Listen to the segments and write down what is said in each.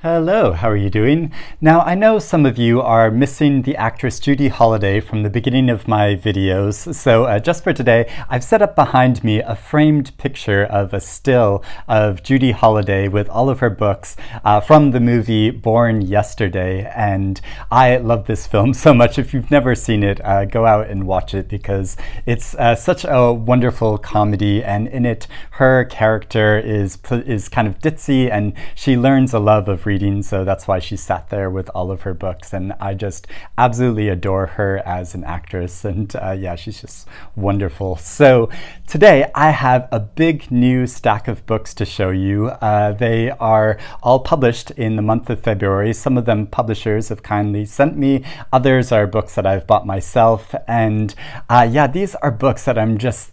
Hello, how are you doing? Now, I know some of you are missing the actress Judy Holliday from the beginning of my videos, so just for today, I've set up behind me a framed picture of a still of Judy Holliday with all of her books from the movie Born Yesterday, and I love this film so much. If you've never seen it, go out and watch it because it's such a wonderful comedy, and in it, her character is kind of ditzy, and she learns a love of reading, so that's why she sat there with all of her books, and I just absolutely adore her as an actress, and yeah, she's just wonderful. So today I have a big new stack of books to show you. They are all published in the month of February. Some of them publishers have kindly sent me, others are books that I've bought myself, and yeah, these are books that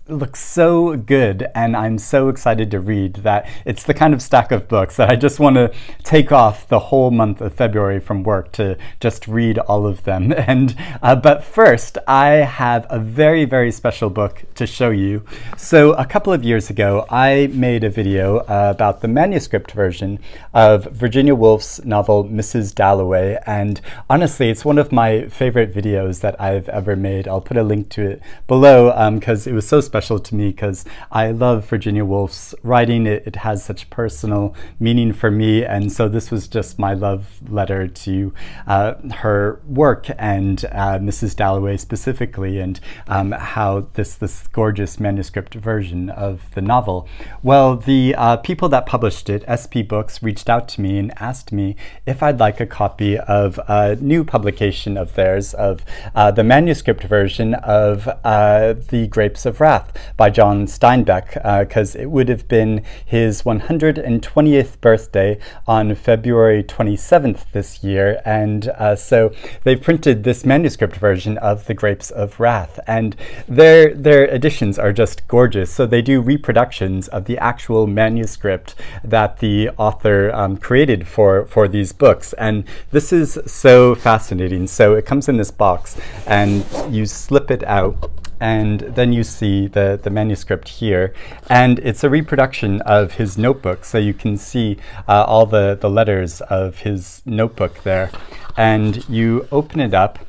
look so good, and I'm so excited to read that it's the kind of stack of books that I just want to take off the whole month of February from work to just read all of them. And but first, I have a very, very special book to show you. So a couple of years ago, I made a video about the manuscript version of Virginia Woolf's novel Mrs. Dalloway, and honestly, it's one of my favorite videos that I've ever made. I'll put a link to it below because it was so special to me because I love Virginia Woolf's writing. It has such personal meaning for me, and so this was just my love letter to her work and Mrs. Dalloway specifically, and how this gorgeous manuscript version of the novel. Well, the people that published it, SP Books, reached out to me and asked me if I'd like a copy of a new publication of theirs of the manuscript version of The Grapes of Wrath by John Steinbeck, because it would have been his 120th birthday on February 27th this year, and so they've printed this manuscript version of The Grapes of Wrath, and their editions are just gorgeous. So they do reproductions of the actual manuscript that the author created for these books, and this is so fascinating. So it comes in this box, and you slip it out, and then you see the manuscript here, and it's a reproduction of his notebook, so you can see all the letters of his notebook there, and you open it up,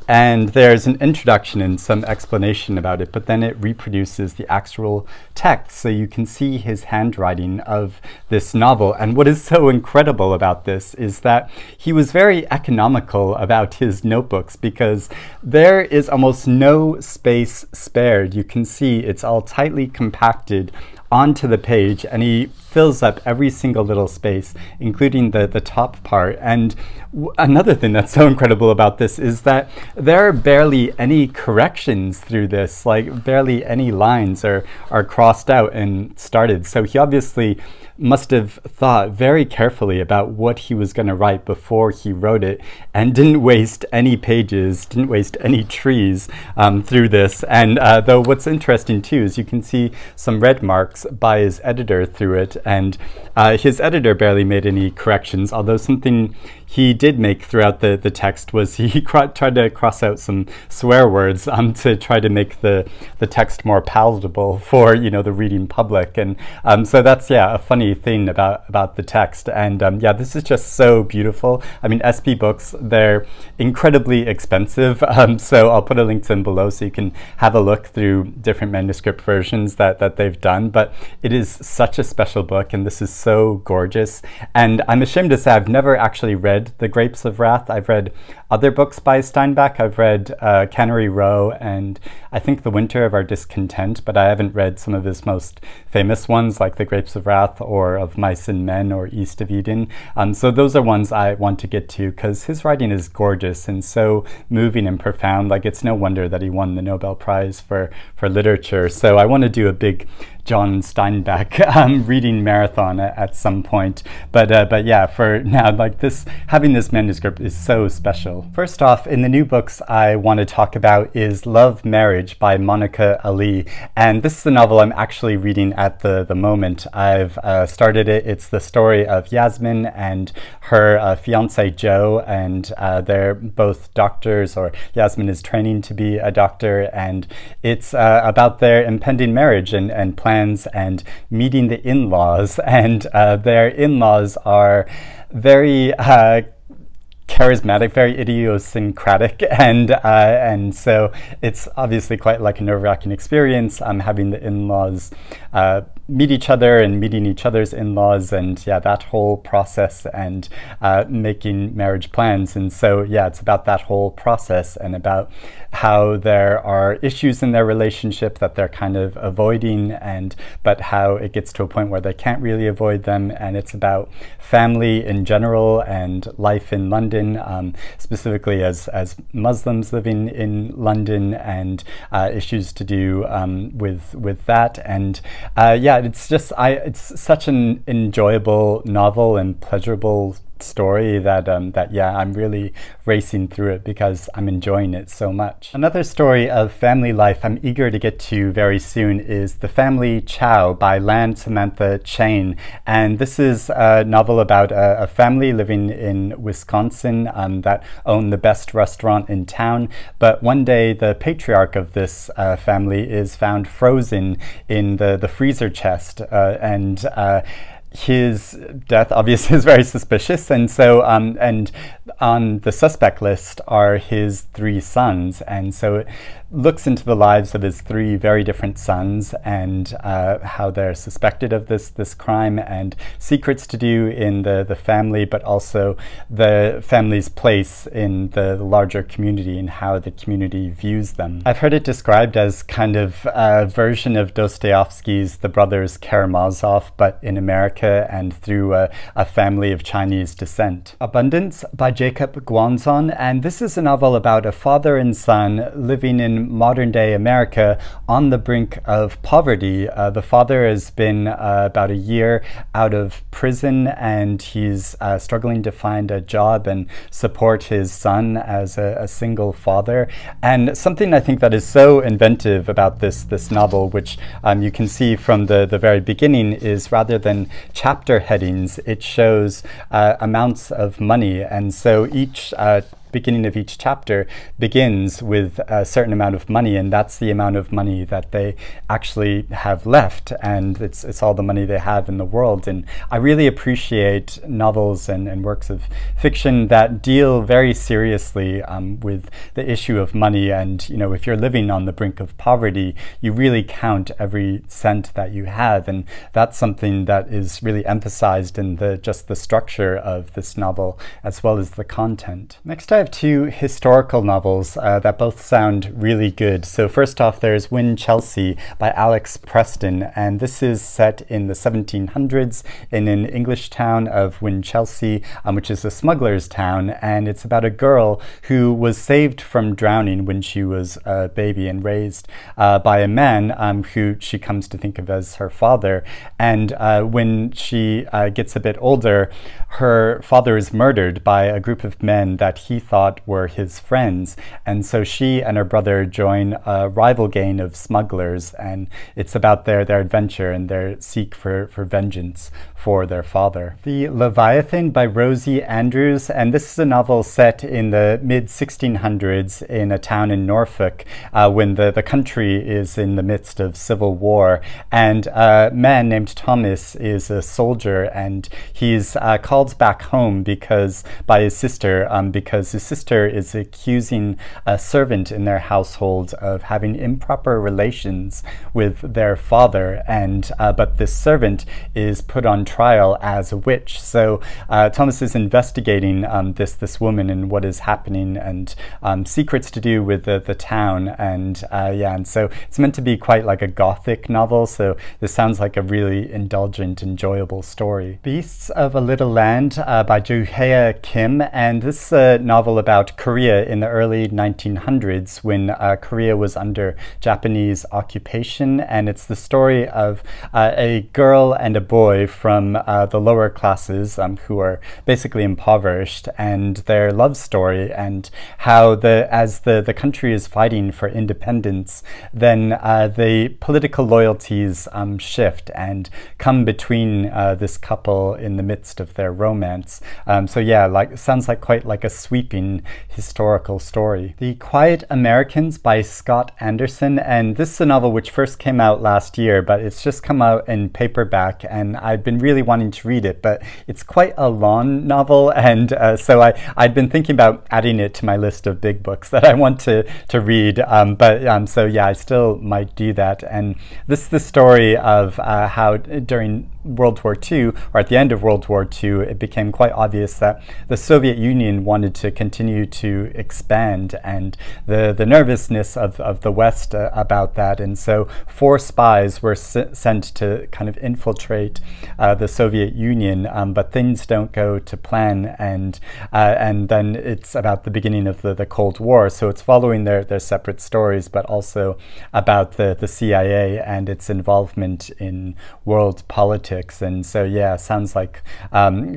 and there's an introduction and some explanation about it, but then it reproduces the actual text, so you can see his handwriting of this novel. And what is so incredible about this is that he was very economical about his notebooks, because there is almost no space spared. You can see it's all tightly compacted onto the page, and he fills up every single little space, including the top part. And another thing that's so incredible about this is that there are barely any corrections through this, like barely any lines are crossed out and started. So he obviously must have thought very carefully about what he was going to write before he wrote it, and didn't waste any pages, didn't waste any trees through this. And though what's interesting too is you can see some red marks by his editor through it, and his editor barely made any corrections, although something he did make throughout the text was he tried to cross out some swear words to try to make the text more palatable for, you know, the reading public. And so that's, yeah, a funny thing about the text. And yeah, this is just so beautiful. I mean, SP Books, they're incredibly expensive, so I'll put a link to them below so you can have a look through different manuscript versions that they've done. But it is such a special book, and this is so gorgeous. And I'm ashamed to say I've never actually read The Grapes of Wrath. I've read other books by Steinbeck. I've read Cannery Row and I think The Winter of Our Discontent, but I haven't read some of his most famous ones like The Grapes of Wrath or Of Mice and Men or East of Eden. So those are ones I want to get to because his writing is gorgeous and so moving and profound. Like, it's no wonder that he won the Nobel Prize for literature. So I want to do a big John Steinbeck reading marathon at some point. But yeah, for now, like having this manuscript is so special. First off, in the new books I want to talk about is Love, Marriage, Marriage by Monica Ali. And this is the novel I'm actually reading at the moment. I've started it. It's the story of Yasmin and her fiance Joe, and they're both doctors, or Yasmin is training to be a doctor, and it's about their impending marriage and plans and meeting the in-laws. And their in-laws are very charismatic, very idiosyncratic, and so it's obviously quite like a nerve-wracking experience having the in-laws meet each other and meeting each other's in-laws, and yeah, that whole process, and making marriage plans. And so yeah, it's about that whole process and about how there are issues in their relationship that they're kind of avoiding, but how it gets to a point where they can't really avoid them. And it's about family in general and life in London, specifically as Muslims living in London, and issues to do with that. And yeah, it's just it's such an enjoyable novel and pleasurable story that yeah, I'm really racing through it because I'm enjoying it so much. Another story of family life I'm eager to get to very soon is The Family Ciao by Samantha Chang. And this is a novel about a family living in Wisconsin that own the best restaurant in town. But one day the patriarch of this family is found frozen in the freezer chest, and his death obviously is very suspicious, and so and on the suspect list are his 3 sons, and so it looks into the lives of his 3 very different sons, and how they're suspected of this crime, and secrets to do in the family, but also the family's place in the larger community and how the community views them. I've heard it described as kind of a version of Dostoevsky's The Brothers Karamazov, but in America and through a family of Chinese descent. Abundance by Jakob Guanzon, and this is a novel about a father and son living in modern-day America on the brink of poverty. The father has been about a year out of prison, and he's struggling to find a job and support his son as a single father. And something I think that is so inventive about this novel, which you can see from the very beginning, is rather than chapter headings, it shows amounts of money. And so each beginning of each chapter begins with a certain amount of money, and that's the amount of money that they actually have left, and it's all the money they have in the world. And I really appreciate novels and works of fiction that deal very seriously with the issue of money. And you know, if you're living on the brink of poverty, you really count every cent that you have, and that's something that is really emphasized in just the structure of this novel as well as the content. Next, I have 2 historical novels that both sound really good. So first off, there's Winchelsea by Alex Preston, and this is set in the 1700s in an English town of Winchelsea, which is a smuggler's town, and it's about a girl who was saved from drowning when she was a baby and raised by a man who she comes to think of as her father. And when she gets a bit older, her father is murdered by a group of men that he thought were his friends, and so she and her brother join a rival gang of smugglers, and it's about their adventure and their seek for vengeance for their father. The Leviathan by Rosie Andrews, and this is a novel set in the mid-1600s in a town in Norfolk when the country is in the midst of civil war, and a man named Thomas is a soldier, and he's called back home by his sister because his sister is accusing a servant in their household of having improper relations with their father, and but this servant is put on trial as a witch. So Thomas is investigating this woman and what is happening, and secrets to do with the town, and yeah, and so it's meant to be quite like a gothic novel, so this sounds like a really indulgent, enjoyable story. Beasts of a Little Land by Juhea Kim, and this is a novel novel about Korea in the early 1900s when Korea was under Japanese occupation, and it's the story of a girl and a boy from the lower classes who are basically impoverished, and their love story, and how as the country is fighting for independence, then the political loyalties shift and come between this couple in the midst of their romance. So yeah, sounds like quite like a sweeping historical story. The Quiet Americans by Scott Anderson, and this is a novel which first came out last year, but it's just come out in paperback, and I've been really wanting to read it, but it's quite a long novel, and so I'd been thinking about adding it to my list of big books that I want to read, so yeah, I still might do that. And this is the story of how during World War II, or at the end of World War II, it became quite obvious that the Soviet Union wanted to continue to expand, and the nervousness of the West about that. And so 4 spies were sent to kind of infiltrate the Soviet Union, but things don't go to plan, and then it's about the beginning of the Cold War. So it's following their separate stories, but also about the CIA and its involvement in world politics. And so yeah, sounds like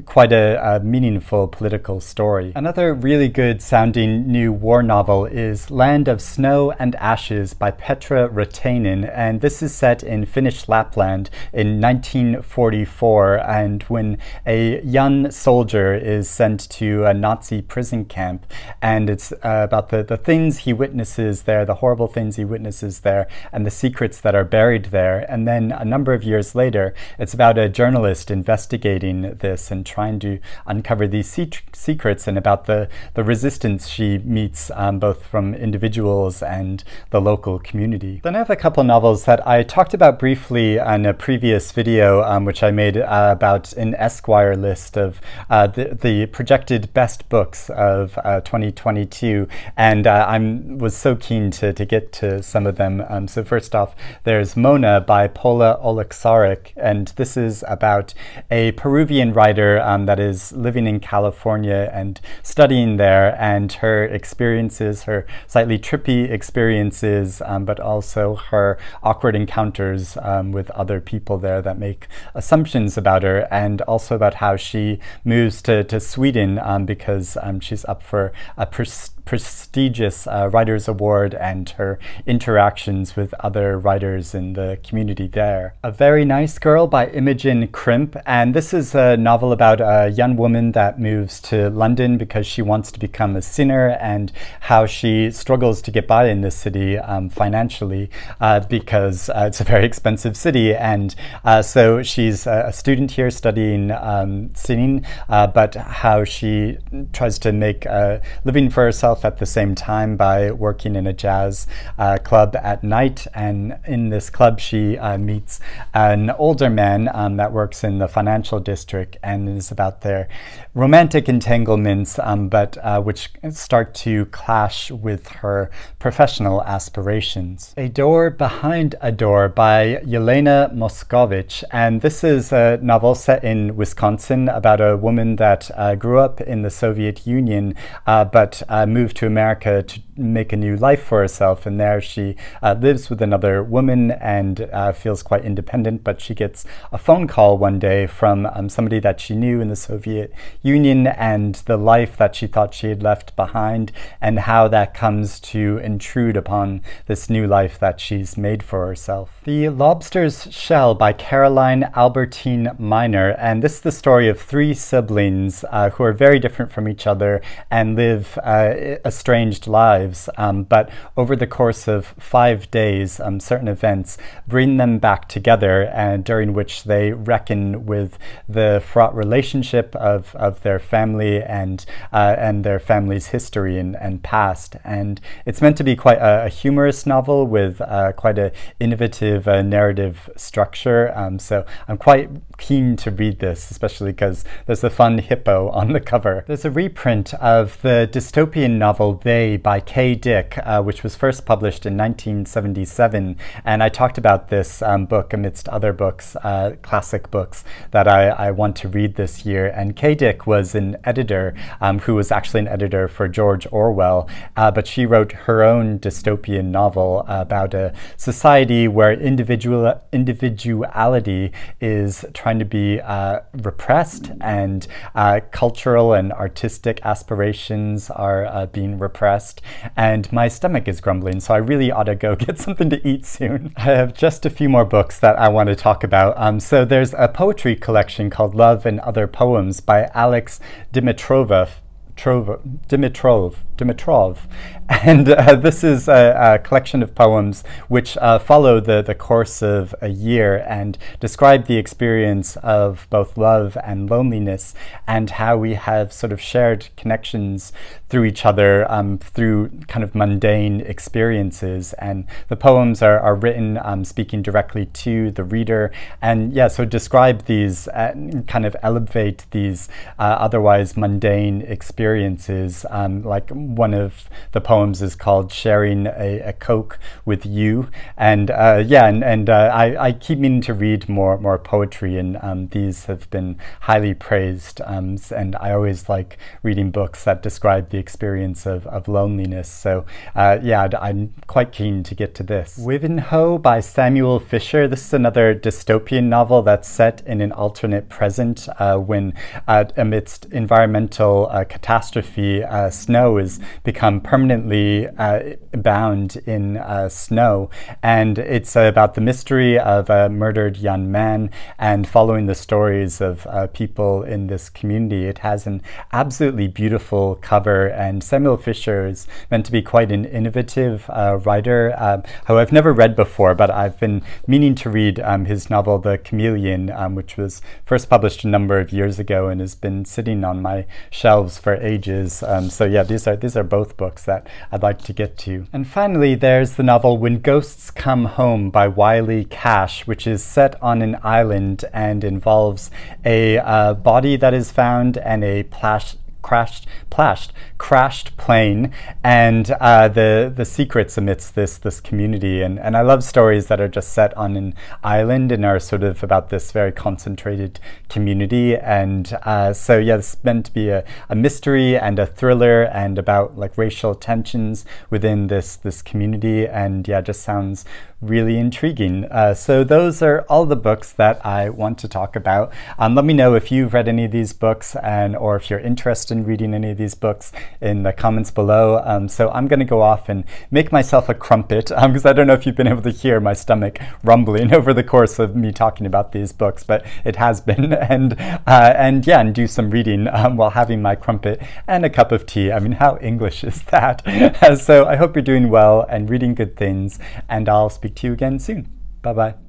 quite a meaningful political story. Another really good sounding new war novel is Land of Snow and Ashes by Petra Rautiainen, and this is set in Finnish Lapland in 1944, and when a young soldier is sent to a Nazi prison camp, and it's about the things he witnesses there, the horrible things he witnesses there, and the secrets that are buried there. And then a number of years later, it's about a journalist investigating this and trying to uncover these secrets, and about the resistance she meets both from individuals and the local community. Then I have a couple novels that I talked about briefly in a previous video, which I made about an Esquire list of the projected best books of 2022, and I was so keen to get to some of them. So first off, there's Mona by Pola Oloixarac, and this is about a Peruvian writer that is living in California and studying there, and her experiences, her slightly trippy experiences, but also her awkward encounters with other people there that make assumptions about her, and also about how she moves to Sweden because she's up for a prestigious Writers Award, and her interactions with other writers in the community there. A Very Nice Girl by Imogen Crimp, and this is a novel about a young woman that moves to London because she wants to become a singer, and how she struggles to get by in this city financially because it's a very expensive city, and so she's a student here studying singing, but how she tries to make a living for herself at the same time by working in a jazz club at night. And in this club she meets an older man that works in the financial district, and is about their romantic entanglements, but which start to clash with her professional aspirations. A Door Behind a Door by Yelena Moskovich, and this is a novel set in Wisconsin about a woman that grew up in the Soviet Union, but moved to America to make a new life for herself, and there she lives with another woman and feels quite independent, but she gets a phone call one day from somebody that she knew in the Soviet Union, and the life that she thought she had left behind, and how that comes to intrude upon this new life that she's made for herself. The Lobsters Shell by Caroline Albertine Minor, and this is the story of 3 siblings who are very different from each other and live estranged lives, but over the course of 5 days, certain events bring them back together, and during which they reckon with the fraught relationship of their family and their family's history and past. And it's meant to be quite a humorous novel with quite an innovative narrative structure, so I'm quite keen to read this, especially because there's a fun hippo on the cover. There's a reprint of the dystopian novel They by Kay Dick, which was first published in 1977. And I talked about this book amidst other books, classic books, that I want to read this year. And Kay Dick was an editor who was actually an editor for George Orwell, but she wrote her own dystopian novel about a society where individuality is trying to be repressed, and cultural and artistic aspirations are being repressed. And my stomach is grumbling, so I really ought to go get something to eat soon. I have just a few more books that I want to talk about. So there's a poetry collection called Love and Other Poems by Alex Dimitrov. And this is a collection of poems which follow the course of a year and describe the experience of both love and loneliness, and how we have sort of shared connections through each other through kind of mundane experiences. And the poems are written speaking directly to the reader, and yeah, so describe these, kind of elevate these otherwise mundane experiences. Like one of the poems is called Sharing a Coke with You. And yeah, and I keep meaning to read more poetry, and these have been highly praised. And I always like reading books that describe the experience of loneliness. So yeah, I'm quite keen to get to this. Wivenhoe by Samuel Fisher. This is another dystopian novel that's set in an alternate present when amidst environmental catastrophe, snow has become permanently bound in snow. And it's about the mystery of a murdered young man and following the stories of people in this community. It has an absolutely beautiful cover, and Samuel Fisher is meant to be quite an innovative writer, who I've never read before, but I've been meaning to read his novel The Chameleon, which was first published a number of years ago and has been sitting on my shelves for ages. So yeah, these are both books that I'd like to get to. And finally, there's the novel When Ghosts Come Home by Wiley Cash, which is set on an island and involves a body that is found and a crashed plane, and the secrets amidst this community. And I love stories that are just set on an island and are sort of about this very concentrated community. And so yeah, it's meant to be a mystery and a thriller, and about like racial tensions within this community. And yeah, just sounds really intriguing. So those are all the books that I want to talk about. Let me know if you've read any of these books, or if you're interested in reading any of these books in the comments below. So I'm going to go off and make myself a crumpet, because I don't know if you've been able to hear my stomach rumbling over the course of me talking about these books, but it has been. And yeah, and do some reading while having my crumpet and a cup of tea. I mean, how English is that? So I hope you're doing well and reading good things, and I'll speak to you again soon. Bye-bye.